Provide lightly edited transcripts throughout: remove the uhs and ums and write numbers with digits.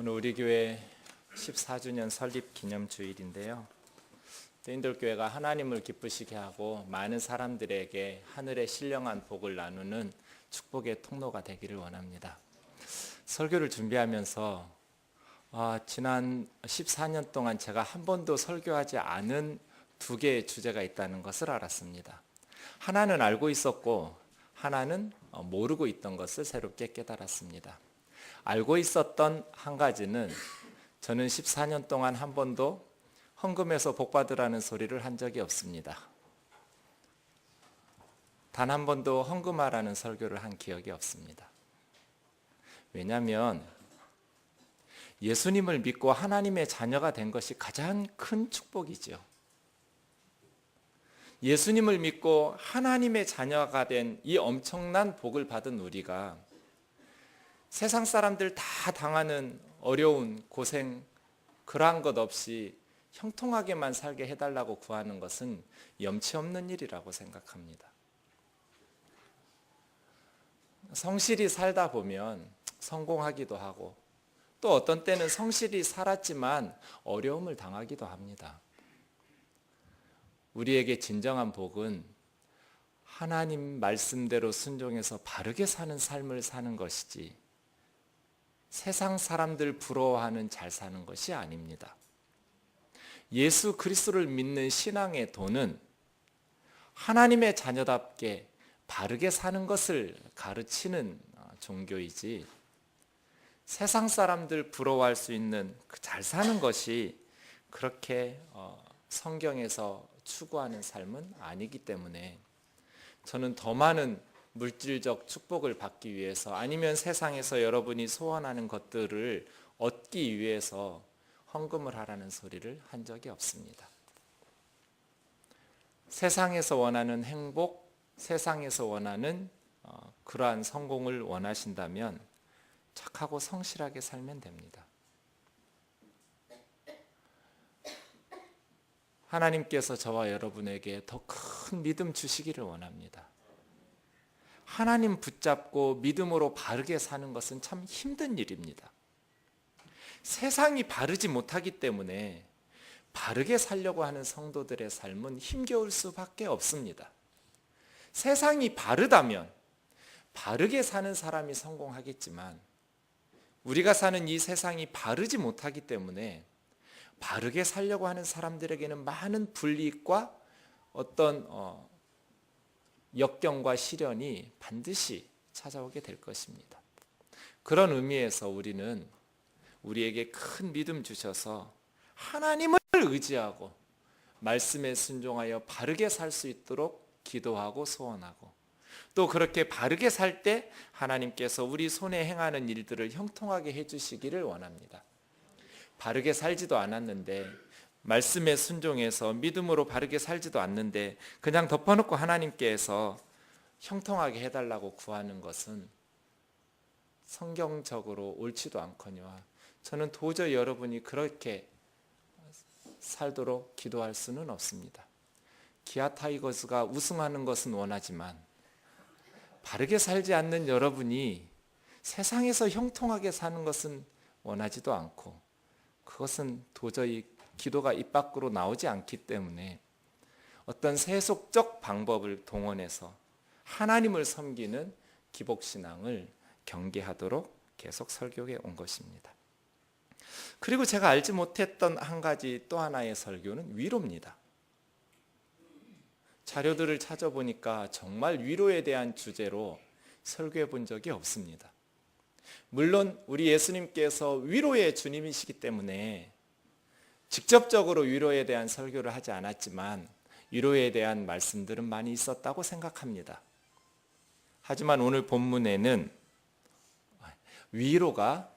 오늘 우리 교회 14주년 설립 기념 주일인데요. 대인들교회가 하나님을 기쁘시게 하고 많은 사람들에게 하늘의 신령한 복을 나누는 축복의 통로가 되기를 원합니다. 설교를 준비하면서 지난 14년 동안 제가 한 번도 설교하지 않은 두 개의 주제가 있다는 것을 알았습니다. 하나는 알고 있었고 하나는 모르고 있던 것을 새롭게 깨달았습니다. 알고 있었던 한 가지는 저는 14년 동안 한 번도 헌금해서 복받으라는 소리를 한 적이 없습니다. 단 한 번도 헌금하라는 설교를 한 기억이 없습니다. 왜냐하면 예수님을 믿고 하나님의 자녀가 된 것이 가장 큰 축복이죠. 예수님을 믿고 하나님의 자녀가 된 이 엄청난 복을 받은 우리가 세상 사람들 다 당하는 어려운 고생 그러한 것 없이 형통하게만 살게 해달라고 구하는 것은 염치 없는 일이라고 생각합니다. 성실히 살다 보면 성공하기도 하고 또 어떤 때는 성실히 살았지만 어려움을 당하기도 합니다. 우리에게 진정한 복은 하나님 말씀대로 순종해서 바르게 사는 삶을 사는 것이지 세상 사람들 부러워하는 잘 사는 것이 아닙니다. 예수 그리스도를 믿는 신앙의 도는 하나님의 자녀답게 바르게 사는 것을 가르치는 종교이지 세상 사람들 부러워할 수 있는 그 잘 사는 것이 그렇게 성경에서 추구하는 삶은 아니기 때문에 저는 더 많은 물질적 축복을 받기 위해서 아니면 세상에서 여러분이 소원하는 것들을 얻기 위해서 헌금을 하라는 소리를 한 적이 없습니다. 세상에서 원하는 행복, 세상에서 원하는 그러한 성공을 원하신다면 착하고 성실하게 살면 됩니다. 하나님께서 저와 여러분에게 더 큰 믿음 주시기를 원합니다. 하나님 붙잡고 믿음으로 바르게 사는 것은 참 힘든 일입니다. 세상이 바르지 못하기 때문에 바르게 살려고 하는 성도들의 삶은 힘겨울 수밖에 없습니다. 세상이 바르다면 바르게 사는 사람이 성공하겠지만 우리가 사는 이 세상이 바르지 못하기 때문에 바르게 살려고 하는 사람들에게는 많은 불이익과 어떤 역경과 시련이 반드시 찾아오게 될 것입니다. 그런 의미에서 우리는 우리에게 큰 믿음 주셔서 하나님을 의지하고 말씀에 순종하여 바르게 살 수 있도록 기도하고 소원하고 또 그렇게 바르게 살 때 하나님께서 우리 손에 행하는 일들을 형통하게 해주시기를 원합니다. 바르게 살지도 않았는데 말씀에 순종해서 믿음으로 바르게 살지도 않는데 그냥 덮어놓고 하나님께서 형통하게 해달라고 구하는 것은 성경적으로 옳지도 않거니와 저는 도저히 여러분이 그렇게 살도록 기도할 수는 없습니다. 기아 타이거즈가 우승하는 것은 원하지만 바르게 살지 않는 여러분이 세상에서 형통하게 사는 것은 원하지도 않고 그것은 도저히 기도가 입 밖으로 나오지 않기 때문에 어떤 세속적 방법을 동원해서 하나님을 섬기는 기복신앙을 경계하도록 계속 설교해 온 것입니다. 그리고 제가 알지 못했던 한 가지 또 하나의 설교는 위로입니다. 자료들을 찾아보니까 정말 위로에 대한 주제로 설교해 본 적이 없습니다. 물론 우리 예수님께서 위로의 주님이시기 때문에 직접적으로 위로에 대한 설교를 하지 않았지만 위로에 대한 말씀들은 많이 있었다고 생각합니다. 하지만 오늘 본문에는 위로가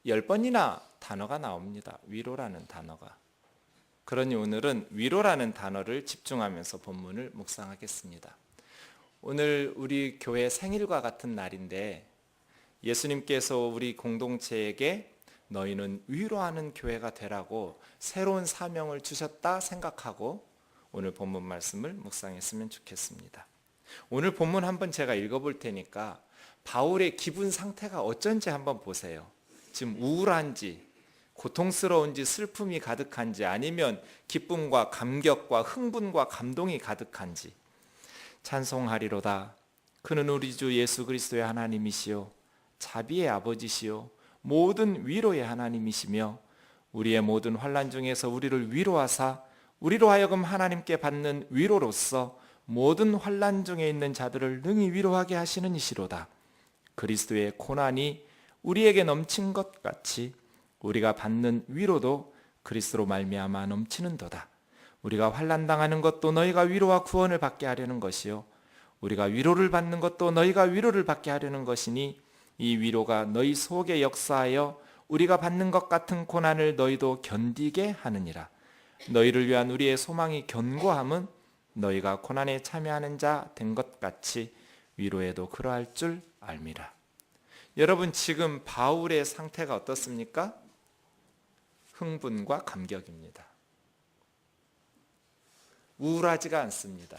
10번이나 단어가 나옵니다. 위로라는 단어가. 그러니 오늘은 위로라는 단어를 집중하면서 본문을 묵상하겠습니다. 오늘 우리 교회 생일과 같은 날인데 예수님께서 우리 공동체에게 너희는 위로하는 교회가 되라고 새로운 사명을 주셨다 생각하고 오늘 본문 말씀을 묵상했으면 좋겠습니다. 오늘 본문 한번 제가 읽어볼 테니까 바울의 기분 상태가 어쩐지 한번 보세요. 지금 우울한지, 고통스러운지, 슬픔이 가득한지, 아니면 기쁨과 감격과 흥분과 감동이 가득한지 찬송하리로다. 그는 우리 주 예수 그리스도의 하나님이시요 자비의 아버지시요 모든 위로의 하나님이시며 우리의 모든 환난 중에서 우리를 위로하사 우리로 하여금 하나님께 받는 위로로서 모든 환난 중에 있는 자들을 능히 위로하게 하시는 이시로다. 그리스도의 고난이 우리에게 넘친 것 같이 우리가 받는 위로도 그리스도로 말미암아 넘치는도다. 우리가 환난 당하는 것도 너희가 위로와 구원을 받게 하려는 것이요 우리가 위로를 받는 것도 너희가 위로를 받게 하려는 것이니 이 위로가 너희 속에 역사하여 우리가 받는 것 같은 고난을 너희도 견디게 하느니라. 너희를 위한 우리의 소망이 견고함은 너희가 고난에 참여하는 자 된 것 같이 위로에도 그러할 줄 알미라. 여러분, 지금 바울의 상태가 어떻습니까? 흥분과 감격입니다. 우울하지가 않습니다.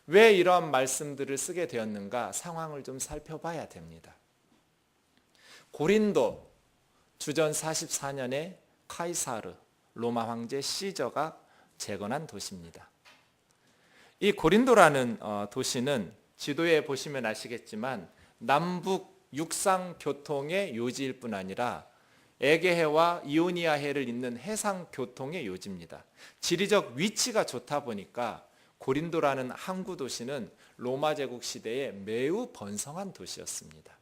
왜 이러한 말씀들을 쓰게 되었는가? 상황을 좀 살펴봐야 됩니다. 고린도 주전 44년에 카이사르 로마 황제 시저가 재건한 도시입니다. 이 고린도라는 도시는 지도에 보시면 아시겠지만 남북 육상 교통의 요지일 뿐 아니라 에게해와 이오니아해를 잇는 해상 교통의 요지입니다. 지리적 위치가 좋다 보니까 고린도라는 항구 도시는 로마 제국 시대에 매우 번성한 도시였습니다.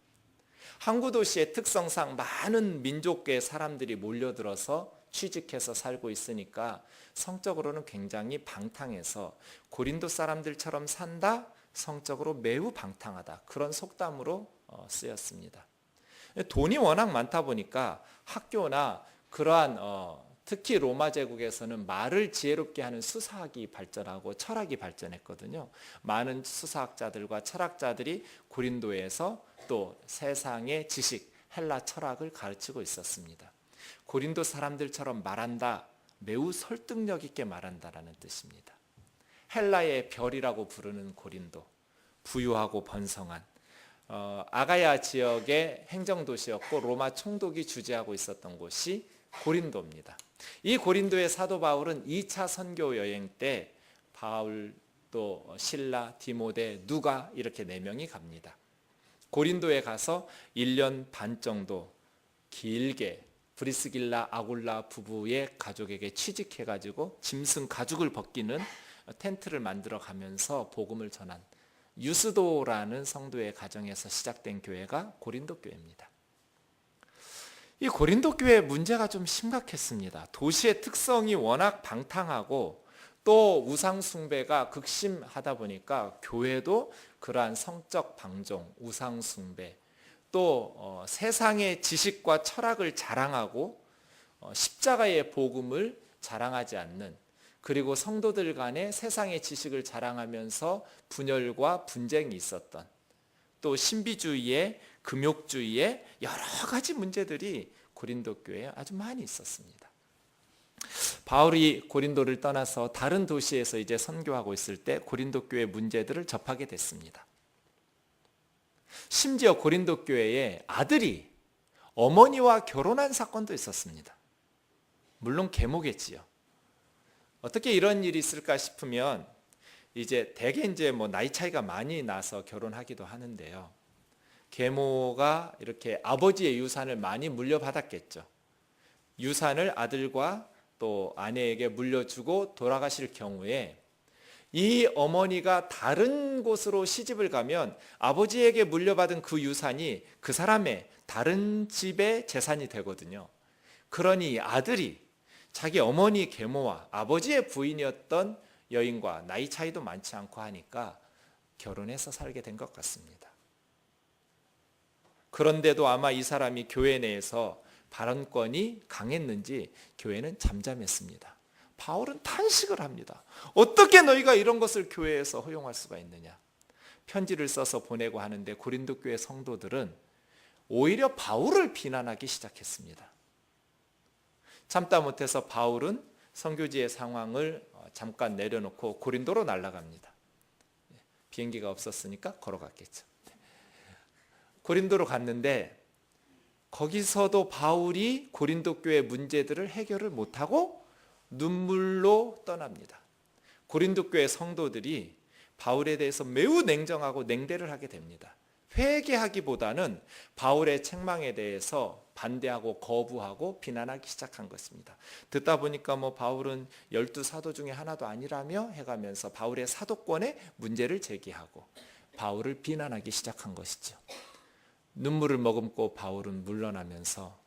항구 도시의 특성상 많은 민족계의 사람들이 몰려들어서 취직해서 살고 있으니까 성적으로는 굉장히 방탕해서 고린도 사람들처럼 산다, 성적으로 매우 방탕하다, 그런 속담으로 쓰였습니다. 돈이 워낙 많다 보니까 학교나 그러한 특히 로마 제국에서는 말을 지혜롭게 하는 수사학이 발전하고 철학이 발전했거든요. 많은 수사학자들과 철학자들이 고린도에서 또 세상의 지식, 헬라 철학을 가르치고 있었습니다. 고린도 사람들처럼 말한다, 매우 설득력 있게 말한다라는 뜻입니다. 헬라의 별이라고 부르는 고린도, 부유하고 번성한 아가야 지역의 행정도시였고 로마 총독이 주재하고 있었던 곳이 고린도입니다. 이 고린도의 사도 바울은 2차 선교 여행 때 바울, 또 실라, 디모데, 누가 이렇게 4명이 갑니다. 고린도에 가서 1년 반 정도 길게 브리스길라, 아굴라 부부의 가족에게 취직해가지고 짐승 가죽을 벗기는 텐트를 만들어 가면서 복음을 전한 유스도라는 성도의 가정에서 시작된 교회가 고린도 교회입니다. 이 고린도 교회의 문제가 좀 심각했습니다. 도시의 특성이 워낙 방탕하고 또 우상 숭배가 극심하다 보니까 교회도 그러한 성적 방종, 우상 숭배, 또 세상의 지식과 철학을 자랑하고 십자가의 복음을 자랑하지 않는, 그리고 성도들 간에 세상의 지식을 자랑하면서 분열과 분쟁이 있었던, 또 신비주의에 금욕주의에 여러 가지 문제들이 고린도 교회에 아주 많이 있었습니다. 바울이 고린도를 떠나서 다른 도시에서 이제 선교하고 있을 때 고린도 교회 문제들을 접하게 됐습니다. 심지어 고린도 교회에 아들이 어머니와 결혼한 사건도 있었습니다. 물론 계모겠지요. 어떻게 이런 일이 있을까 싶으면 이제 대개 이제 나이 차이가 많이 나서 결혼하기도 하는데요. 계모가 이렇게 아버지의 유산을 많이 물려받았겠죠. 유산을 아들과 또 아내에게 물려주고 돌아가실 경우에 이 어머니가 다른 곳으로 시집을 가면 아버지에게 물려받은 그 유산이 그 사람의 다른 집의 재산이 되거든요. 그러니 아들이 자기 어머니 계모와 아버지의 부인이었던 여인과 나이 차이도 많지 않고 하니까 결혼해서 살게 된 것 같습니다. 그런데도 아마 이 사람이 교회 내에서 발언권이 강했는지 교회는 잠잠했습니다. 바울은 탄식을 합니다. 어떻게 너희가 이런 것을 교회에서 허용할 수가 있느냐. 편지를 써서 보내고 하는데 고린도 교회 성도들은 오히려 바울을 비난하기 시작했습니다. 참다 못해서 바울은 선교지의 상황을 잠깐 내려놓고 고린도로 날아갑니다. 비행기가 없었으니까 걸어갔겠죠. 고린도로 갔는데 거기서도 바울이 고린도 교회 문제들을 해결을 못하고 눈물로 떠납니다. 고린도 교회 성도들이 바울에 대해서 매우 냉정하고 냉대를 하게 됩니다. 회개하기보다는 바울의 책망에 대해서 반대하고 거부하고 비난하기 시작한 것입니다. 듣다 보니까 바울은 12사도 중에 하나도 아니라며 해가면서 바울의 사도권에 문제를 제기하고 바울을 비난하기 시작한 것이죠. 눈물을 머금고 바울은 물러나면서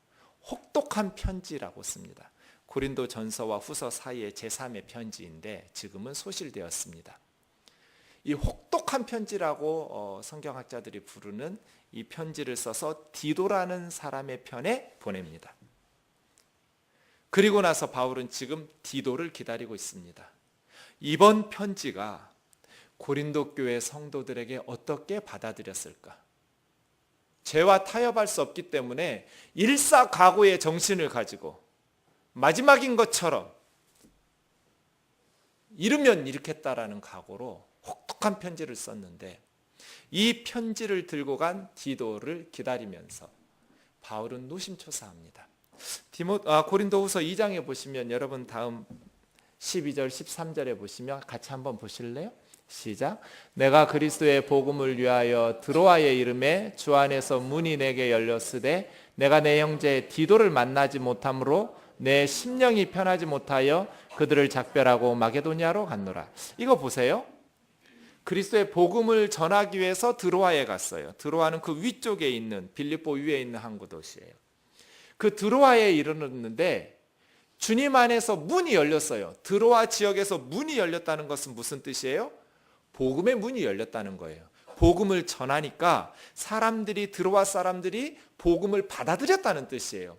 혹독한 편지라고 씁니다. 고린도 전서와 후서 사이의 제3의 편지인데 지금은 소실되었습니다. 이 혹독한 편지라고 성경학자들이 부르는 이 편지를 써서 디도라는 사람의 편에 보냅니다. 그리고 나서 바울은 지금 디도를 기다리고 있습니다. 이번 편지가 고린도 교회 성도들에게 어떻게 받아들였을까? 죄와 타협할 수 없기 때문에 일사각오의 정신을 가지고 마지막인 것처럼 이르면 잃겠다라는 각오로 혹독한 편지를 썼는데 이 편지를 들고 간 디도를 기다리면서 바울은 노심초사합니다. 고린도후서 2장에 보시면 여러분 다음 12절 13절에 보시면 같이 한번 보실래요? 시작. 내가 그리스도의 복음을 위하여 드로아의 이름에 주 안에서 문이 내게 열렸으되 내가 내 형제 디도를 만나지 못함으로 내 심령이 편하지 못하여 그들을 작별하고 마게도니아로 갔노라. 이거 보세요. 그리스도의 복음을 전하기 위해서 드로아에 갔어요. 드로아는 그 위쪽에 있는 빌립보 위에 있는 항구 도시예요. 그 드로아에 이르렀는데 주님 안에서 문이 열렸어요. 드로아 지역에서 문이 열렸다는 것은 무슨 뜻이에요? 복음의 문이 열렸다는 거예요. 복음을 전하니까 드로아 사람들이 복음을 받아들였다는 뜻이에요.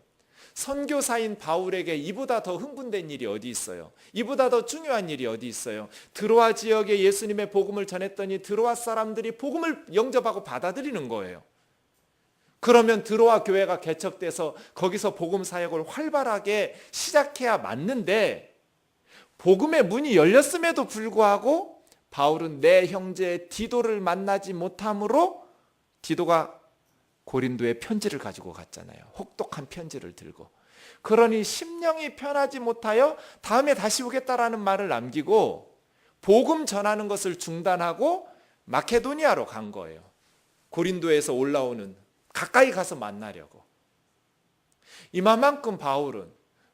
선교사인 바울에게 이보다 더 흥분된 일이 어디 있어요? 이보다 더 중요한 일이 어디 있어요? 드로아 지역에 예수님의 복음을 전했더니 드로아 사람들이 복음을 영접하고 받아들이는 거예요. 그러면 드로아 교회가 개척돼서 거기서 복음 사역을 활발하게 시작해야 맞는데 복음의 문이 열렸음에도 불구하고 바울은 내 형제 디도를 만나지 못함으로 디도가 고린도에 편지를 가지고 갔잖아요. 혹독한 편지를 들고. 그러니 심령이 편하지 못하여 다음에 다시 오겠다라는 말을 남기고 복음 전하는 것을 중단하고 마케도니아로 간 거예요. 고린도에서 올라오는 가까이 가서 만나려고. 이만큼 바울은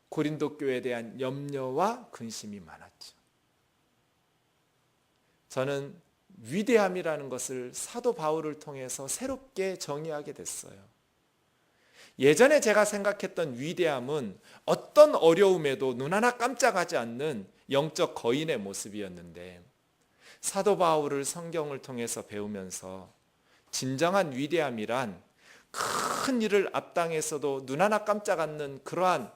고린도 교회에 대한 염려와 근심이 많았죠. 저는 위대함이라는 것을 사도 바울을 통해서 새롭게 정의하게 됐어요. 예전에 제가 생각했던 위대함은 어떤 어려움에도 눈 하나 깜짝하지 않는 영적 거인의 모습이었는데 사도 바울을 성경을 통해서 배우면서 진정한 위대함이란 큰 일을 앞당해서도 눈 하나 깜짝 않는 그러한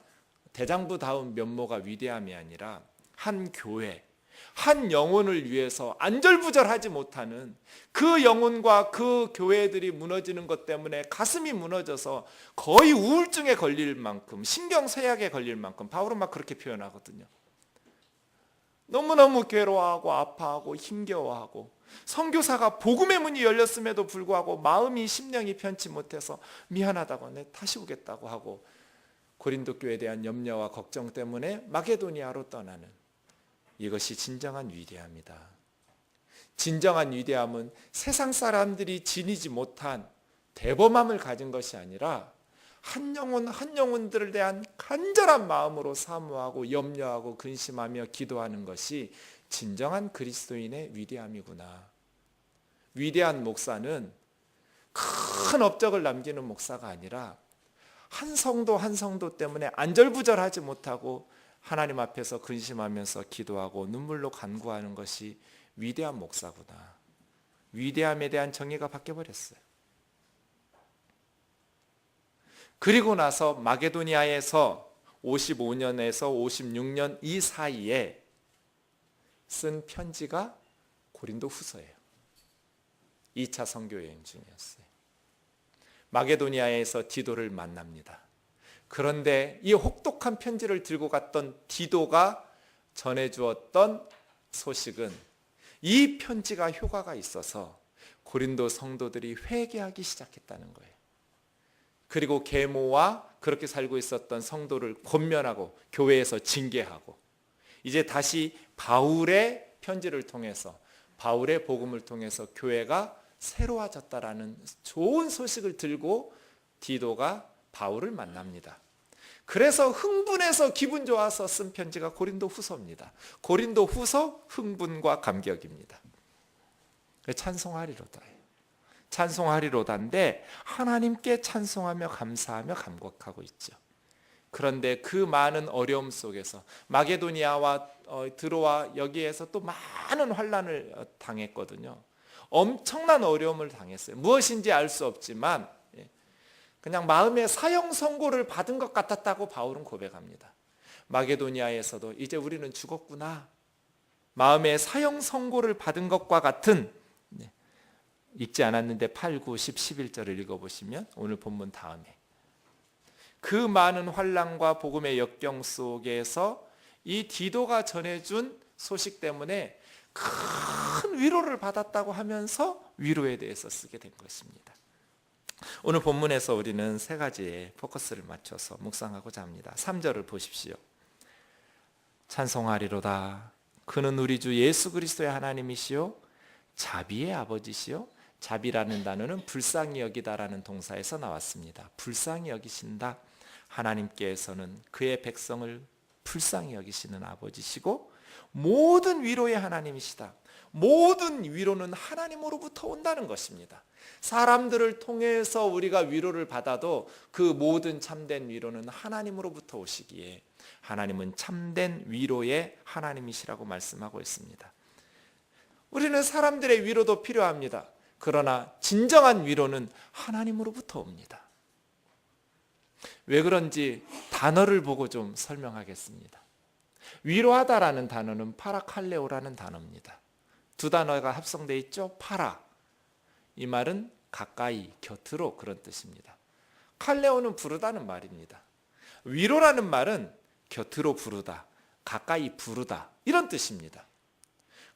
대장부다운 면모가 위대함이 아니라 한 교회, 한 영혼을 위해서 안절부절하지 못하는 그 영혼과 그 교회들이 무너지는 것 때문에 가슴이 무너져서 거의 우울증에 걸릴 만큼, 신경쇠약에 걸릴 만큼, 바울은 막 그렇게 표현하거든요. 너무너무 괴로워하고 아파하고 힘겨워하고 선교사가 복음의 문이 열렸음에도 불구하고 마음이 심령이 편치 못해서 미안하다고 내 다시 오겠다고 하고 고린도 교회에 대한 염려와 걱정 때문에 마게도니아로 떠나는 이것이 진정한 위대함이다. 진정한 위대함은 세상 사람들이 지니지 못한 대범함을 가진 것이 아니라 한 영혼 한 영혼들에 대한 간절한 마음으로 사모하고 염려하고 근심하며 기도하는 것이 진정한 그리스도인의 위대함이구나. 위대한 목사는 큰 업적을 남기는 목사가 아니라 한 성도 한 성도 때문에 안절부절하지 못하고 하나님 앞에서 근심하면서 기도하고 눈물로 간구하는 것이 위대한 목사구나. 위대함에 대한 정의가 바뀌어버렸어요. 그리고 나서 마게도니아에서 55년에서 56년 이 사이에 쓴 편지가 고린도 후서예요. 2차 선교 여행 중이었어요. 마게도니아에서 디도를 만납니다. 그런데 이 혹독한 편지를 들고 갔던 디도가 전해주었던 소식은 이 편지가 효과가 있어서 고린도 성도들이 회개하기 시작했다는 거예요. 그리고 계모와 그렇게 살고 있었던 성도를 권면하고 교회에서 징계하고, 이제 다시 바울의 편지를 통해서, 바울의 복음을 통해서 교회가 새로워졌다라는 좋은 소식을 들고 디도가 바울을 만납니다. 그래서 흥분해서 기분 좋아서 쓴 편지가 고린도 후서입니다. 고린도 후서 흥분과 감격입니다. 찬송하리로다예요. 찬송하리로다인데 하나님께 찬송하며 감사하며 감격하고 있죠. 그런데 그 많은 어려움 속에서 마게도니아와 드로아 여기에서 또 많은 환난을 당했거든요. 엄청난 어려움을 당했어요. 무엇인지 알 수 없지만 그냥 마음의 사형 선고를 받은 것 같았다고 바울은 고백합니다. 마게도니아에서도 이제 우리는 죽었구나, 마음의 사형 선고를 받은 것과 같은, 읽지 않았는데 8, 9, 10, 11절을 읽어보시면 오늘 본문 다음에 그 많은 환난과 복음의 역경 속에서 이 디도가 전해준 소식 때문에 큰 위로를 받았다고 하면서 위로에 대해서 쓰게 된 것입니다. 오늘 본문에서 우리는 세 가지에 포커스를 맞춰서 묵상하고자 합니다. 3절을 보십시오. 찬송하리로다. 그는 우리 주 예수 그리스도의 하나님이시요 자비의 아버지시요. 자비라는 단어는 불쌍히 여기다라는 동사에서 나왔습니다. 불쌍히 여기신다. 하나님께서는 그의 백성을 불쌍히 여기시는 아버지시고 모든 위로의 하나님이시다. 모든 위로는 하나님으로부터 온다는 것입니다. 사람들을 통해서 우리가 위로를 받아도 그 모든 참된 위로는 하나님으로부터 오시기에 하나님은 참된 위로의 하나님이시라고 말씀하고 있습니다. 우리는 사람들의 위로도 필요합니다. 그러나 진정한 위로는 하나님으로부터 옵니다. 왜 그런지 단어를 보고 좀 설명하겠습니다. 위로하다라는 단어는 파라칼레오라는 단어입니다. 두 단어가 합성되어 있죠. 파라, 이 말은 가까이, 곁으로, 그런 뜻입니다. 칼레오는 부르다는 말입니다. 위로라는 말은 곁으로 부르다, 가까이 부르다, 이런 뜻입니다.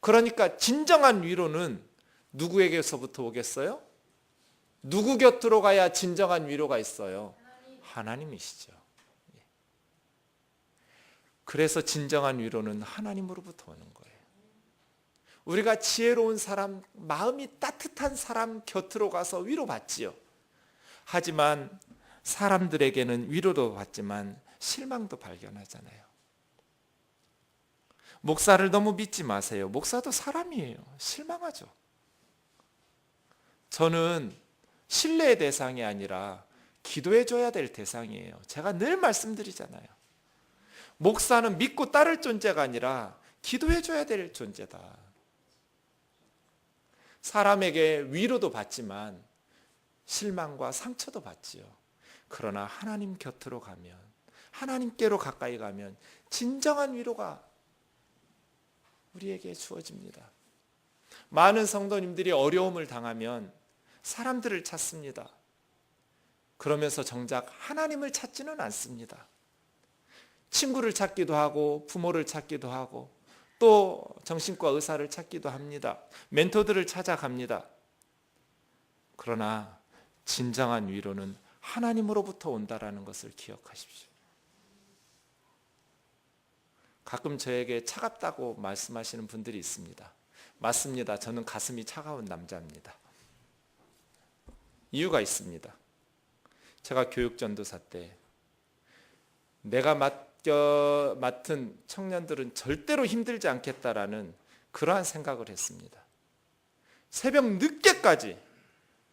그러니까 진정한 위로는 누구에게서부터 오겠어요? 누구 곁으로 가야 진정한 위로가 있어요? 하나님이시죠. 그래서 진정한 위로는 하나님으로부터 오는 거예요. 우리가 지혜로운 사람, 마음이 따뜻한 사람 곁으로 가서 위로받지요. 하지만 사람들에게는 위로도 받지만 실망도 발견하잖아요. 목사를 너무 믿지 마세요. 목사도 사람이에요. 실망하죠. 저는 신뢰의 대상이 아니라 기도해줘야 될 대상이에요. 제가 늘 말씀드리잖아요. 목사는 믿고 따를 존재가 아니라 기도해줘야 될 존재다. 사람에게 위로도 받지만 실망과 상처도 받지요. 그러나 하나님 곁으로 가면, 하나님께로 가까이 가면 진정한 위로가 우리에게 주어집니다. 많은 성도님들이 어려움을 당하면 사람들을 찾습니다. 그러면서 정작 하나님을 찾지는 않습니다. 친구를 찾기도 하고 부모를 찾기도 하고 또 정신과 의사를 찾기도 합니다. 멘토들을 찾아갑니다. 그러나 진정한 위로는 하나님으로부터 온다라는 것을 기억하십시오. 가끔 저에게 차갑다고 말씀하시는 분들이 있습니다. 맞습니다. 저는 가슴이 차가운 남자입니다. 이유가 있습니다. 제가 교육전도사 때 내가 맡은 청년들은 절대로 힘들지 않겠다라는 그러한 생각을 했습니다. 새벽 늦게까지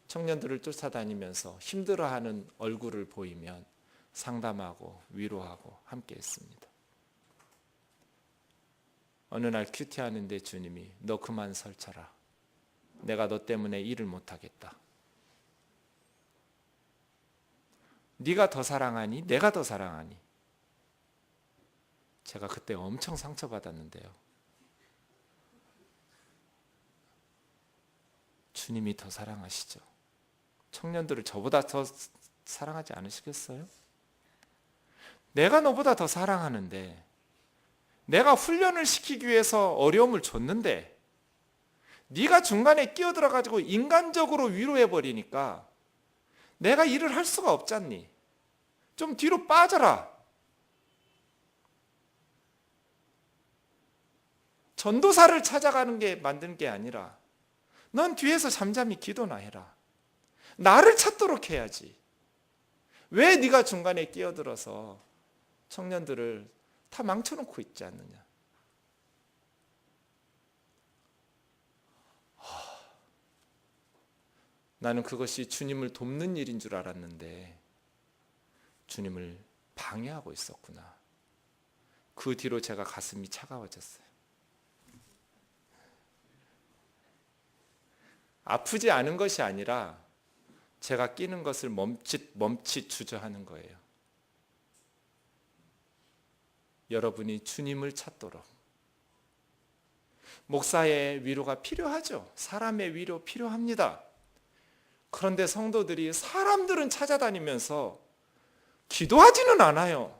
청년들을 쫓아다니면서 힘들어하는 얼굴을 보이면 상담하고 위로하고 함께 했습니다. 어느 날 큐티하는데 주님이 너 그만 설쳐라. 내가 너 때문에 일을 못하겠다. 네가 더 사랑하니? 내가 더 사랑하니? 제가 그때 엄청 상처받았는데요. 주님이 더 사랑하시죠. 청년들을 저보다 더 사랑하지 않으시겠어요? 내가 너보다 더 사랑하는데, 내가 훈련을 시키기 위해서 어려움을 줬는데 네가 중간에 끼어들어가지고 인간적으로 위로해버리니까 내가 일을 할 수가 없잖니. 좀 뒤로 빠져라. 전도사를 찾아가는 게 만드는 게 아니라 넌 뒤에서 잠잠히 기도나 해라. 나를 찾도록 해야지. 왜 네가 중간에 끼어들어서 청년들을 다 망쳐놓고 있지 않느냐. 나는 그것이 주님을 돕는 일인 줄 알았는데 주님을 방해하고 있었구나. 그 뒤로 제가 가슴이 차가워졌어요. 아프지 않은 것이 아니라 제가 끼는 것을 멈칫 주저하는 거예요. 여러분이 주님을 찾도록. 목사의 위로가 필요하죠. 사람의 위로 필요합니다. 그런데 성도들이 사람들은 찾아다니면서 기도하지는 않아요.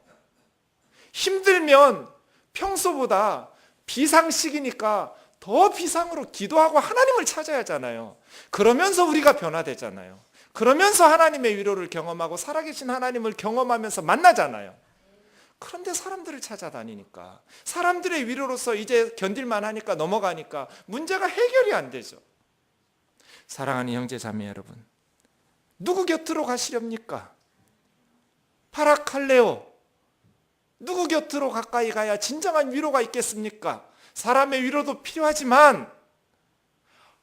힘들면 평소보다 비상식이니까 더 비상으로 기도하고 하나님을 찾아야 하잖아요. 그러면서 우리가 변화되잖아요. 그러면서 하나님의 위로를 경험하고 살아계신 하나님을 경험하면서 만나잖아요. 그런데 사람들을 찾아다니니까 사람들의 위로로서 이제 견딜만 하니까 넘어가니까 문제가 해결이 안 되죠. 사랑하는 형제 자매 여러분, 누구 곁으로 가시렵니까? 파라칼레오, 누구 곁으로 가까이 가야 진정한 위로가 있겠습니까? 사람의 위로도 필요하지만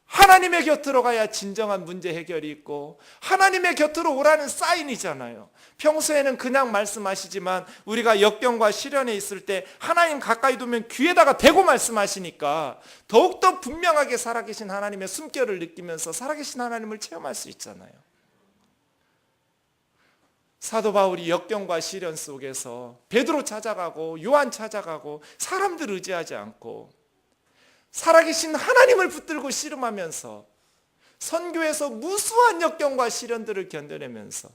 하나님의 곁으로 가야 진정한 문제 해결이 있고 하나님의 곁으로 오라는 사인이잖아요. 평소에는 그냥 말씀하시지만 우리가 역경과 시련에 있을 때 하나님 가까이 두면 귀에다가 대고 말씀하시니까 더욱더 분명하게 살아계신 하나님의 숨결을 느끼면서 살아계신 하나님을 체험할 수 있잖아요. 사도 바울이 역경과 시련 속에서 베드로 찾아가고 요한 찾아가고 사람들 의지하지 않고 살아계신 하나님을 붙들고 씨름하면서 선교에서 무수한 역경과 시련들을 견뎌내면서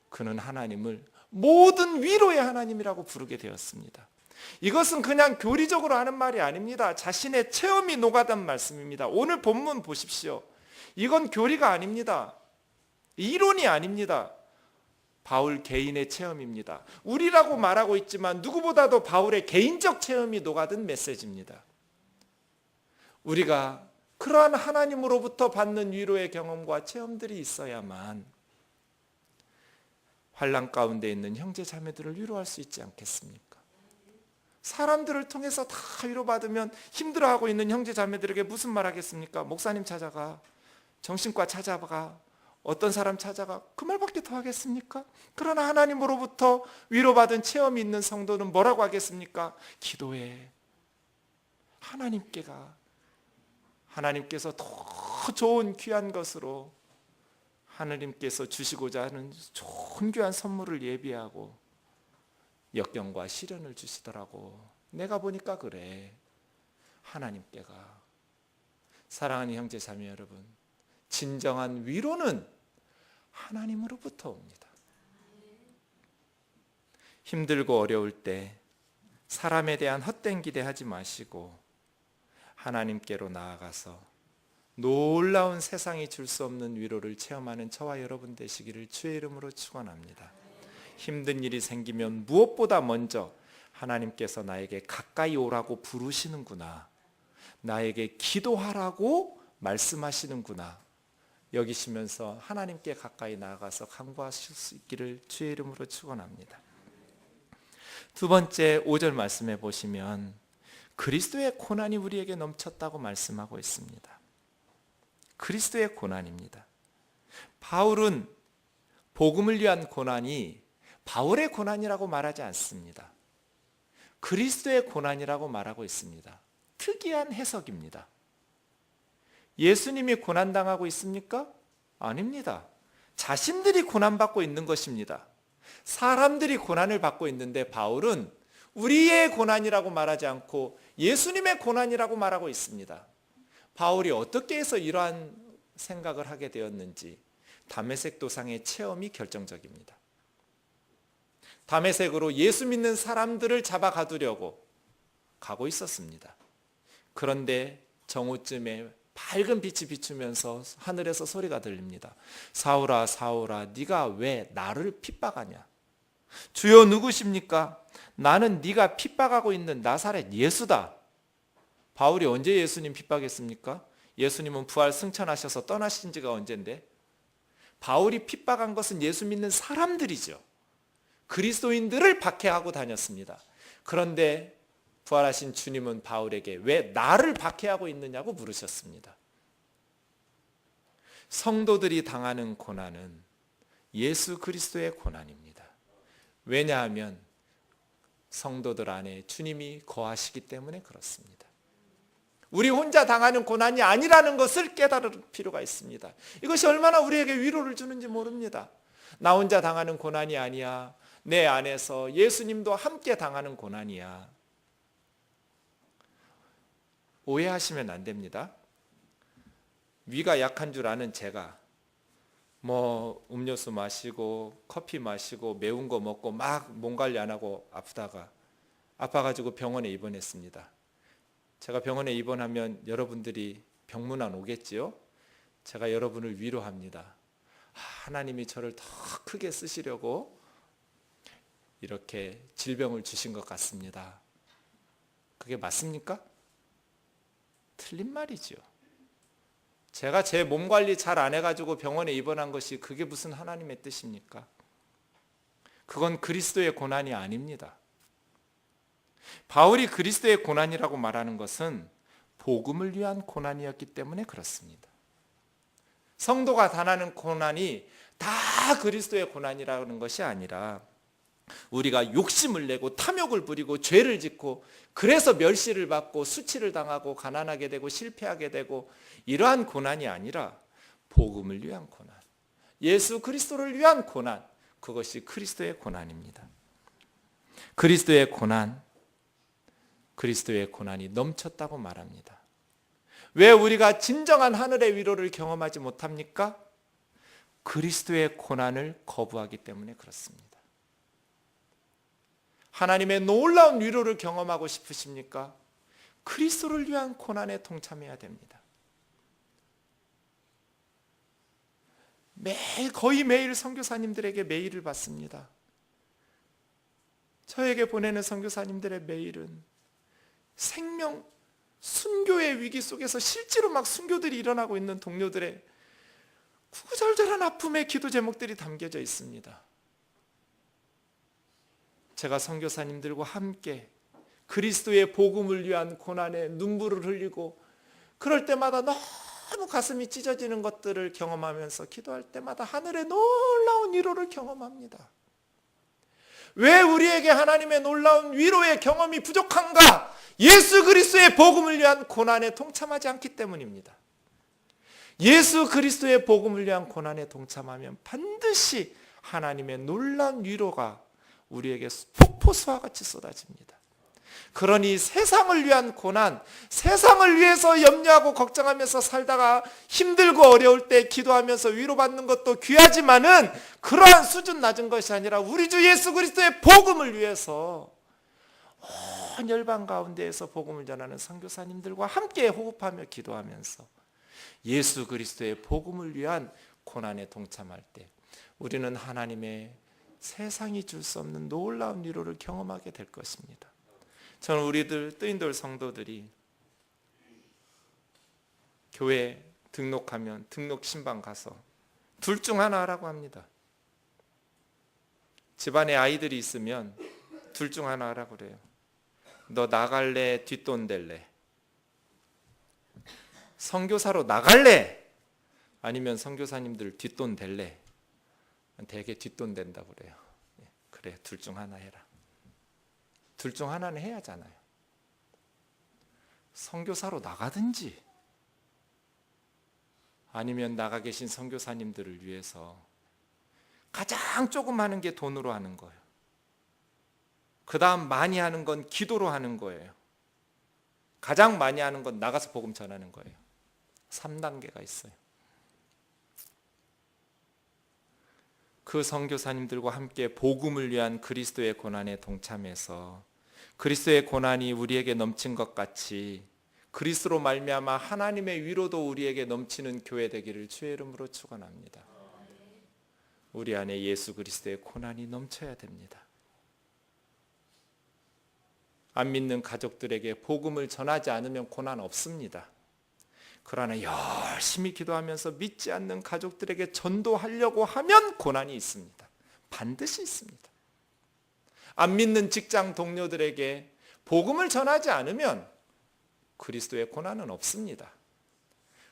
그는 하나님을 모든 위로의 하나님이라고 부르게 되었습니다. 이것은 그냥 교리적으로 하는 말이 아닙니다. 자신의 체험이 녹아든 말씀입니다. 오늘 본문 보십시오. 이건 교리가 아닙니다. 이론이 아닙니다. 바울 개인의 체험입니다. 우리라고 말하고 있지만 누구보다도 바울의 개인적 체험이 녹아든 메시지입니다. 우리가 그러한 하나님으로부터 받는 위로의 경험과 체험들이 있어야만 환난 가운데 있는 형제 자매들을 위로할 수 있지 않겠습니까? 사람들을 통해서 다 위로받으면 힘들어하고 있는 형제 자매들에게 무슨 말 하겠습니까? 목사님 찾아가, 정신과 찾아가, 어떤 사람 찾아가, 그 말밖에 더 하겠습니까? 그러나 하나님으로부터 위로받은 체험이 있는 성도는 뭐라고 하겠습니까? 기도해. 하나님께서 더 좋은 귀한 것으로 하나님께서 주시고자 하는 좋은 귀한 선물을 예비하고 역경과 시련을 주시더라고. 내가 보니까 그래. 하나님께가. 사랑하는 형제 자매 여러분, 진정한 위로는 하나님으로부터 옵니다. 힘들고 어려울 때 사람에 대한 헛된 기대하지 마시고 하나님께로 나아가서 놀라운 세상이 줄 수 없는 위로를 체험하는 저와 여러분 되시기를 주의 이름으로 축원합니다. 힘든 일이 생기면 무엇보다 먼저 하나님께서 나에게 가까이 오라고 부르시는구나, 나에게 기도하라고 말씀하시는구나 여기시면서 하나님께 가까이 나아가서 간구하실 수 있기를 주의 이름으로 축원합니다. 두 번째 5절 말씀해 보시면 그리스도의 고난이 우리에게 넘쳤다고 말씀하고 있습니다. 그리스도의 고난입니다. 바울은 복음을 위한 고난이 바울의 고난이라고 말하지 않습니다. 그리스도의 고난이라고 말하고 있습니다. 특이한 해석입니다. 예수님이 고난당하고 있습니까? 아닙니다. 자신들이 고난받고 있는 것입니다. 사람들이 고난을 받고 있는데 바울은 우리의 고난이라고 말하지 않고 예수님의 고난이라고 말하고 있습니다. 바울이 어떻게 해서 이러한 생각을 하게 되었는지 다메섹 도상의 체험이 결정적입니다. 다메섹으로 예수 믿는 사람들을 잡아가두려고 가고 있었습니다. 그런데 정오쯤에 밝은 빛이 비추면서 하늘에서 소리가 들립니다. 사울아 사울아 네가 왜 나를 핍박하냐? 주여 누구십니까? 나는 네가 핍박하고 있는 나사렛 예수다. 바울이 언제 예수님 핍박했습니까? 예수님은 부활 승천하셔서 떠나신 지가 언젠데? 바울이 핍박한 것은 예수 믿는 사람들이죠. 그리스도인들을 박해하고 다녔습니다. 그런데 부활하신 주님은 바울에게 왜 나를 박해하고 있느냐고 물으셨습니다. 성도들이 당하는 고난은 예수 그리스도의 고난입니다. 왜냐하면 성도들 안에 주님이 거하시기 때문에 그렇습니다. 우리 혼자 당하는 고난이 아니라는 것을 깨달을 필요가 있습니다. 이것이 얼마나 우리에게 위로를 주는지 모릅니다. 나 혼자 당하는 고난이 아니야. 내 안에서 예수님도 함께 당하는 고난이야. 오해하시면 안 됩니다. 위가 약한 줄 아는 제가 음료수 마시고 커피 마시고 매운 거 먹고 막 몸 관리 안 하고 아파가지고 병원에 입원했습니다. 제가 병원에 입원하면 여러분들이 병문안 오겠지요? 제가 여러분을 위로합니다. 하나님이 저를 더 크게 쓰시려고 이렇게 질병을 주신 것 같습니다. 그게 맞습니까? 틀린 말이죠. 제가 제 몸 관리 잘 안 해가지고 병원에 입원한 것이 그게 무슨 하나님의 뜻입니까? 그건 그리스도의 고난이 아닙니다. 바울이 그리스도의 고난이라고 말하는 것은 복음을 위한 고난이었기 때문에 그렇습니다. 성도가 당하는 고난이 다 그리스도의 고난이라는 것이 아니라 우리가 욕심을 내고 탐욕을 부리고 죄를 짓고 그래서 멸시를 받고 수치를 당하고 가난하게 되고 실패하게 되고 이러한 고난이 아니라 복음을 위한 고난, 예수 그리스도를 위한 고난, 그것이 그리스도의 고난입니다. 그리스도의 고난이 넘쳤다고 말합니다. 왜 우리가 진정한 하늘의 위로를 경험하지 못합니까? 그리스도의 고난을 거부하기 때문에 그렇습니다. 하나님의 놀라운 위로를 경험하고 싶으십니까? 그리스도를 위한 고난에 동참해야 됩니다. 거의 매일 선교사님들에게 메일을 받습니다. 저에게 보내는 선교사님들의 메일은 순교의 위기 속에서 실제로 막 순교들이 일어나고 있는 동료들의 구구절절한 아픔의 기도 제목들이 담겨져 있습니다. 제가 선교사님들과 함께 그리스도의 복음을 위한 고난에 눈물을 흘리고 그럴 때마다 너무 가슴이 찢어지는 것들을 경험하면서 기도할 때마다 하늘의 놀라운 위로를 경험합니다. 왜 우리에게 하나님의 놀라운 위로의 경험이 부족한가? 예수 그리스도의 복음을 위한 고난에 동참하지 않기 때문입니다. 예수 그리스도의 복음을 위한 고난에 동참하면 반드시 하나님의 놀라운 위로가 우리에게 폭포수와 같이 쏟아집니다. 그러니 세상을 위한 고난, 세상을 위해서 염려하고 걱정하면서 살다가 힘들고 어려울 때 기도하면서 위로받는 것도 귀하지만은 그러한 수준 낮은 것이 아니라 우리 주 예수 그리스도의 복음을 위해서 온 열방 가운데에서 복음을 전하는 선교사님들과 함께 호흡하며 기도하면서 예수 그리스도의 복음을 위한 고난에 동참할 때 우리는 하나님의 세상이 줄 수 없는 놀라운 위로를 경험하게 될 것입니다. 저는 우리들 뜨인돌 성도들이 교회 등록하면 등록 신방 가서 둘 중 하나 하라고 합니다. 집안에 아이들이 있으면 둘 중 하나 하라고 그래요. 너 나갈래? 뒷돈 댈래? 선교사로 나갈래? 아니면 선교사님들 뒷돈 댈래? 되게 뒷돈 댄다고 그래요. 그래, 둘 중 하나 해라. 둘 중 하나는 해야 하잖아요. 선교사로 나가든지 아니면 나가 계신 선교사님들을 위해서 가장 조금 하는 게 돈으로 하는 거예요. 그 다음 많이 하는 건 기도로 하는 거예요. 가장 많이 하는 건 나가서 복음 전하는 거예요. 3단계가 있어요. 그 선교사님들과 함께 복음을 위한 그리스도의 고난에 동참해서 그리스도의 고난이 우리에게 넘친 것 같이 그리스도로 말미암아 하나님의 위로도 우리에게 넘치는 교회 되기를 주의 이름으로 축원합니다. 우리 안에 예수 그리스도의 고난이 넘쳐야 됩니다. 안 믿는 가족들에게 복음을 전하지 않으면 고난 없습니다. 그러나 열심히 기도하면서 믿지 않는 가족들에게 전도하려고 하면 고난이 있습니다. 반드시 있습니다. 안 믿는 직장 동료들에게 복음을 전하지 않으면 그리스도의 고난은 없습니다.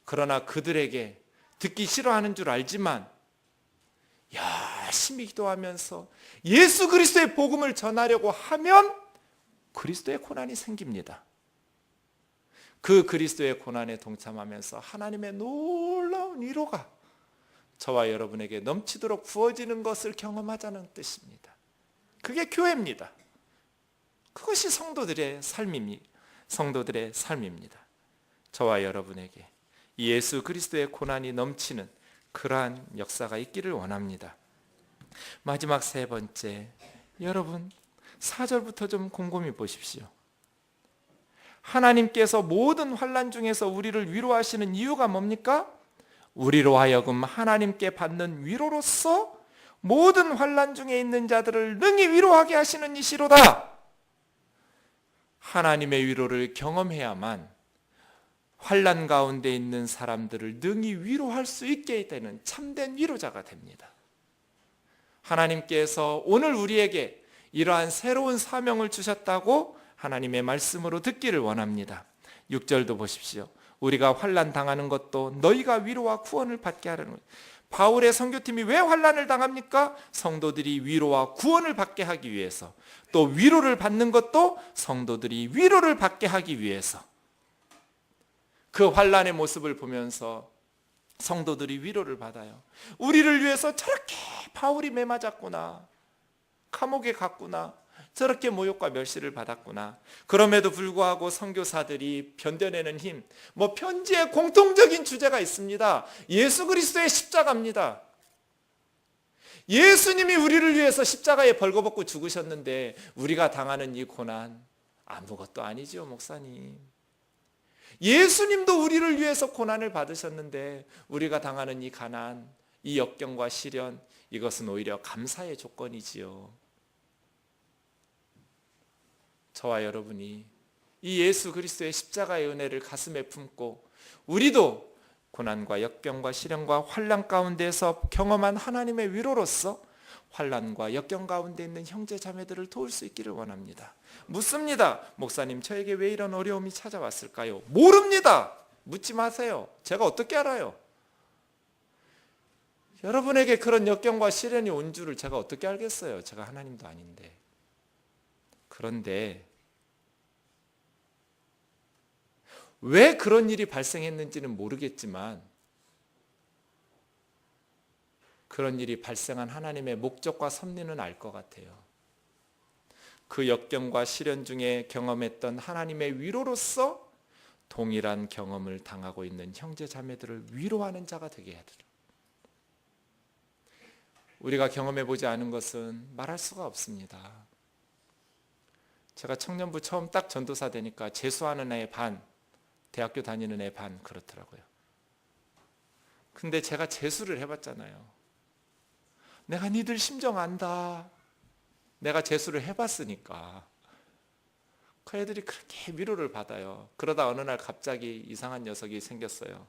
그러나 그들에게 듣기 싫어하는 줄 알지만 열심히 기도하면서 예수 그리스도의 복음을 전하려고 하면 그리스도의 고난이 생깁니다. 그 그리스도의 고난에 동참하면서 하나님의 놀라운 위로가 저와 여러분에게 넘치도록 부어지는 것을 경험하자는 뜻입니다. 그게 교회입니다. 그것이 성도들의 삶입니다. 저와 여러분에게 예수 그리스도의 고난이 넘치는 그러한 역사가 있기를 원합니다. 마지막 세 번째, 여러분 4절부터 좀 곰곰이 보십시오. 하나님께서 모든 환난 중에서 우리를 위로하시는 이유가 뭡니까? 우리로 하여금 하나님께 받는 위로로서 모든 환난 중에 있는 자들을 능히 위로하게 하시는 이시로다. 하나님의 위로를 경험해야만 환난 가운데 있는 사람들을 능히 위로할 수 있게 되는 참된 위로자가 됩니다. 하나님께서 오늘 우리에게 이러한 새로운 사명을 주셨다고 하나님의 말씀으로 듣기를 원합니다. 6절도 보십시오. 우리가 환난 당하는 것도 너희가 위로와 구원을 받게 하려는 거예요. 바울의 선교팀이 왜 환난을 당합니까? 성도들이 위로와 구원을 받게 하기 위해서, 또 위로를 받는 것도 성도들이 위로를 받게 하기 위해서. 그 환난의 모습을 보면서 성도들이 위로를 받아요. 우리를 위해서 저렇게 바울이 매맞았구나, 감옥에 갔구나, 저렇게 모욕과 멸시를 받았구나. 그럼에도 불구하고 선교사들이 견뎌내는 힘, 편지에 공통적인 주제가 있습니다. 예수 그리스도의 십자가입니다. 예수님이 우리를 위해서 십자가에 벌거벗고 죽으셨는데 우리가 당하는 이 고난 아무것도 아니지요, 목사님. 예수님도 우리를 위해서 고난을 받으셨는데 우리가 당하는 이 가난, 이 역경과 시련, 이것은 오히려 감사의 조건이지요. 저와 여러분이 이 예수 그리스도의 십자가의 은혜를 가슴에 품고 우리도 고난과 역경과 시련과 환난 가운데서 경험한 하나님의 위로로서 환난과 역경 가운데 있는 형제 자매들을 도울 수 있기를 원합니다. 묻습니다. 목사님, 저에게 왜 이런 어려움이 찾아왔을까요? 모릅니다. 묻지 마세요. 제가 어떻게 알아요? 여러분에게 그런 역경과 시련이 온 줄을 제가 어떻게 알겠어요? 제가 하나님도 아닌데. 그런데 왜 그런 일이 발생했는지는 모르겠지만 그런 일이 발생한 하나님의 목적과 섭리는 알 것 같아요. 그 역경과 시련 중에 경험했던 하나님의 위로로서 동일한 경험을 당하고 있는 형제 자매들을 위로하는 자가 되게 해드려. 우리가 경험해보지 않은 것은 말할 수가 없습니다. 제가 청년부 처음 딱 전도사 되니까 재수하는 애 반, 대학교 다니는 애 반 그렇더라고요. 근데 제가 재수를 해봤잖아요. 내가 니들 심정 안다. 내가 재수를 해봤으니까. 그 애들이 그렇게 위로를 받아요. 그러다 어느 날 갑자기 이상한 녀석이 생겼어요.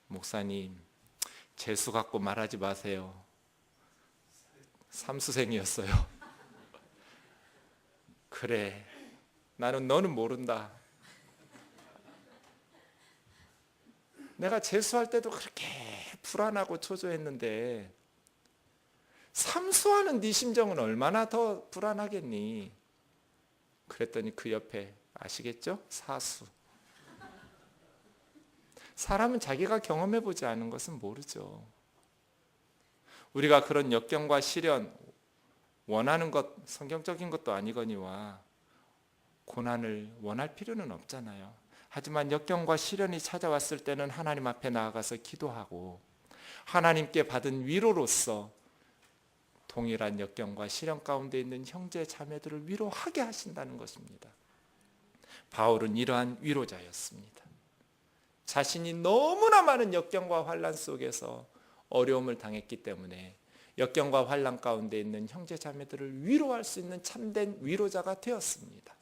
목사님, 재수 갖고 말하지 마세요. 삼수생이었어요. 그래, 너는 모른다. 내가 재수할 때도 그렇게 불안하고 초조했는데 삼수하는 네 심정은 얼마나 더 불안하겠니? 그랬더니 그 옆에 아시겠죠? 사수. 사람은 자기가 경험해보지 않은 것은 모르죠. 우리가 그런 역경과 시련, 원하는 것, 성경적인 것도 아니거니와 고난을 원할 필요는 없잖아요. 하지만 역경과 시련이 찾아왔을 때는 하나님 앞에 나아가서 기도하고 하나님께 받은 위로로서 동일한 역경과 시련 가운데 있는 형제 자매들을 위로하게 하신다는 것입니다. 바울은 이러한 위로자였습니다. 자신이 너무나 많은 역경과 환난 속에서 어려움을 당했기 때문에 역경과 환난 가운데 있는 형제 자매들을 위로할 수 있는 참된 위로자가 되었습니다.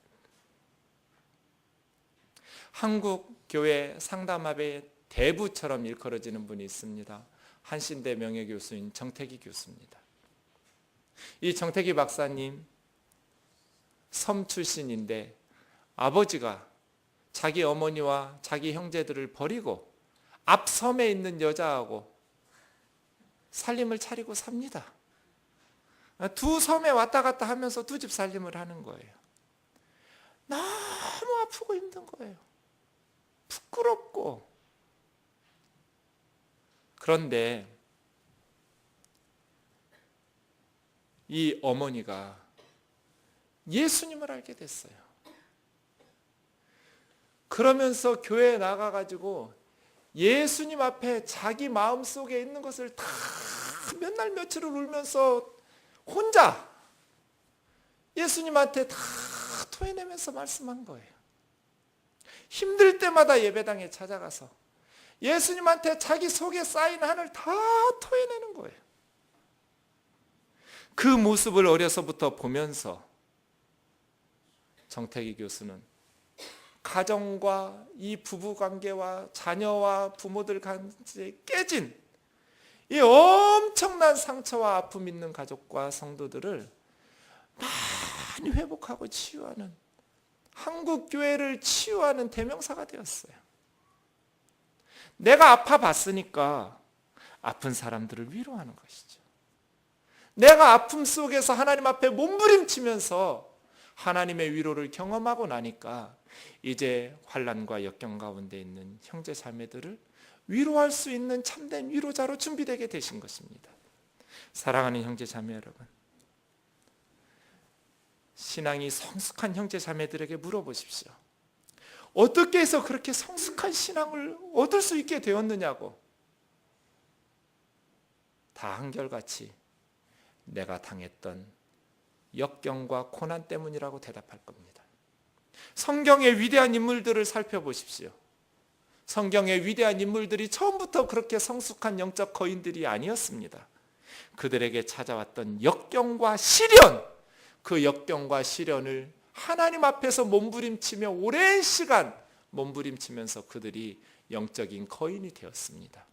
한국 교회 상담합의 대부처럼 일컬어지는 분이 있습니다. 한신대 명예교수인 정태기 교수입니다. 이 정태기 박사님 섬 출신인데 아버지가 자기 어머니와 자기 형제들을 버리고 앞섬에 있는 여자하고 살림을 차리고 삽니다. 두 섬에 왔다 갔다 하면서 두 집 살림을 하는 거예요. 너무 아프고 힘든 거예요. 부끄럽고. 그런데 이 어머니가 예수님을 알게 됐어요. 그러면서 교회에 나가가지고 예수님 앞에 자기 마음속에 있는 것을 다 몇 날 며칠을 울면서 혼자 예수님한테 다 토해내면서 말씀한 거예요. 힘들 때마다 예배당에 찾아가서 예수님한테 자기 속에 쌓인 한을 다 토해내는 거예요. 그 모습을 어려서부터 보면서 정태기 교수는 가정과 이 부부관계와 자녀와 부모들 간에 깨진 이 엄청난 상처와 아픔 있는 가족과 성도들을 많이 회복하고 치유하는, 한국 교회를 치유하는 대명사가 되었어요. 내가 아파봤으니까 아픈 사람들을 위로하는 것이죠. 내가 아픔 속에서 하나님 앞에 몸부림치면서 하나님의 위로를 경험하고 나니까 이제 환난과 역경 가운데 있는 형제 자매들을 위로할 수 있는 참된 위로자로 준비되게 되신 것입니다. 사랑하는 형제 자매 여러분, 신앙이 성숙한 형제 자매들에게 물어보십시오. 어떻게 해서 그렇게 성숙한 신앙을 얻을 수 있게 되었느냐고. 다 한결같이 내가 당했던 역경과 고난 때문이라고 대답할 겁니다. 성경의 위대한 인물들을 살펴보십시오. 성경의 위대한 인물들이 처음부터 그렇게 성숙한 영적 거인들이 아니었습니다. 그들에게 찾아왔던 역경과 시련, 그 역경과 시련을 하나님 앞에서 몸부림치며 오랜 시간 몸부림치면서 그들이 영적인 거인이 되었습니다.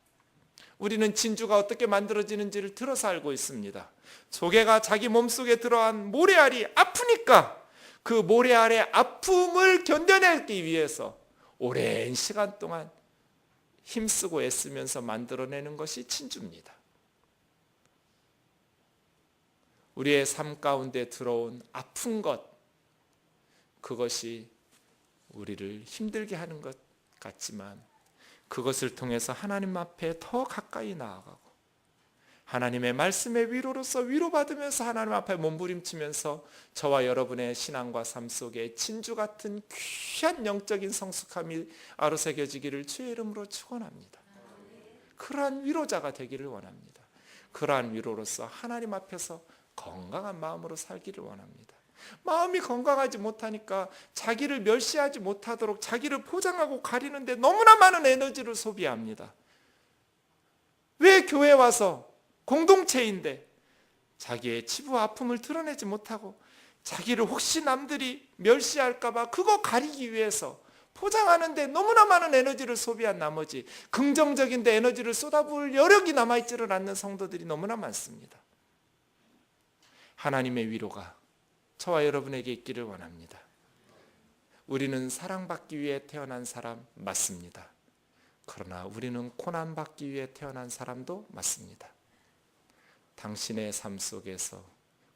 우리는 진주가 어떻게 만들어지는지를 들어서 알고 있습니다. 조개가 자기 몸속에 들어간 모래알이 아프니까 그 모래알의 아픔을 견뎌내기 위해서 오랜 시간 동안 힘쓰고 애쓰면서 만들어내는 것이 진주입니다. 우리의 삶 가운데 들어온 아픈 것, 그것이 우리를 힘들게 하는 것 같지만 그것을 통해서 하나님 앞에 더 가까이 나아가고 하나님의 말씀의 위로로서 위로받으면서 하나님 앞에 몸부림치면서 저와 여러분의 신앙과 삶 속에 진주 같은 귀한 영적인 성숙함이 아로새겨지기를 주의 이름으로 축원합니다. 그러한 위로자가 되기를 원합니다. 그러한 위로로서 하나님 앞에서 건강한 마음으로 살기를 원합니다. 마음이 건강하지 못하니까 자기를 멸시하지 못하도록 자기를 포장하고 가리는데 너무나 많은 에너지를 소비합니다. 왜 교회에 와서 공동체인데 자기의 치부와 아픔을 드러내지 못하고 자기를 혹시 남들이 멸시할까 봐 그거 가리기 위해서 포장하는데 너무나 많은 에너지를 소비한 나머지 긍정적인 데 에너지를 쏟아부을 여력이 남아있지를 않는 성도들이 너무나 많습니다. 하나님의 위로가 저와 여러분에게 있기를 원합니다. 우리는 사랑받기 위해 태어난 사람 맞습니다. 그러나 우리는 고난받기 위해 태어난 사람도 맞습니다. 당신의 삶 속에서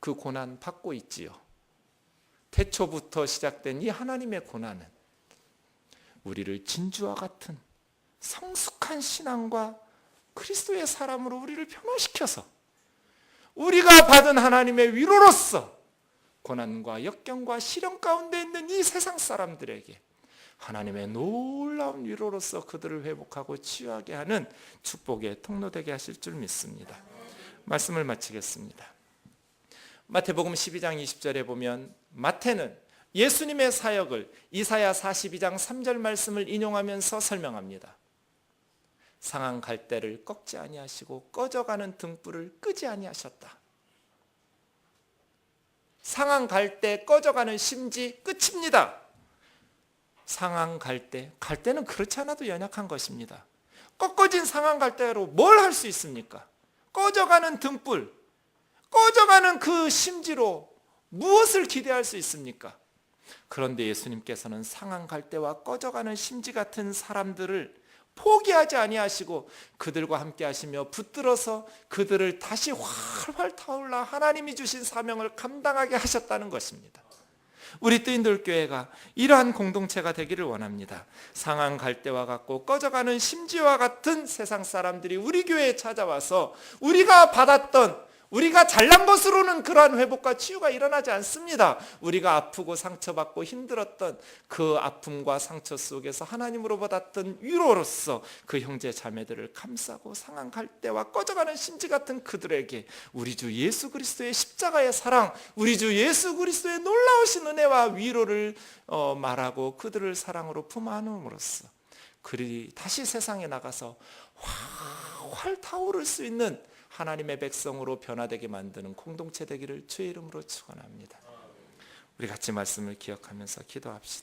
그 고난 받고 있지요. 태초부터 시작된 이 하나님의 고난은 우리를 진주와 같은 성숙한 신앙과 그리스도의 사람으로 우리를 변화시켜서 우리가 받은 하나님의 위로로서 고난과 역경과 시련 가운데 있는 이 세상 사람들에게 하나님의 놀라운 위로로서 그들을 회복하고 치유하게 하는 축복의 통로되게 하실 줄 믿습니다. 말씀을 마치겠습니다. 마태복음 12장 20절에 보면 마태는 예수님의 사역을 이사야 42장 3절 말씀을 인용하면서 설명합니다. 상한 갈대를 꺾지 아니하시고 꺼져가는 등불을 끄지 아니하셨다. 상한 갈대, 꺼져가는 심지 끝입니다. 상한 갈대는 그렇지 않아도 연약한 것입니다. 꺾어진 상한 갈대로 뭘 할 수 있습니까? 꺼져가는 등불, 꺼져가는 그 심지로 무엇을 기대할 수 있습니까? 그런데 예수님께서는 상한 갈대와 꺼져가는 심지 같은 사람들을 포기하지 아니하시고 그들과 함께 하시며 붙들어서 그들을 다시 활활 타올라 하나님이 주신 사명을 감당하게 하셨다는 것입니다. 우리 뜨인돌교회가 이러한 공동체가 되기를 원합니다. 상한 갈대와 같고 꺼져가는 심지와 같은 세상 사람들이 우리 교회에 찾아와서 우리가 잘난 것으로는 그러한 회복과 치유가 일어나지 않습니다. 우리가 아프고 상처받고 힘들었던 그 아픔과 상처 속에서 하나님으로 받았던 위로로서 그 형제 자매들을 감싸고 상한 갈대와 꺼져가는 심지 같은 그들에게 우리 주 예수 그리스도의 십자가의 사랑, 우리 주 예수 그리스도의 놀라우신 은혜와 위로를 말하고 그들을 사랑으로 품 안음으로써 그들이 다시 세상에 나가서 활활 타오를 수 있는 하나님의 백성으로 변화되게 만드는 공동체 되기를 주의 이름으로 축원합니다. 우리 같이 말씀을 기억하면서 기도합시다.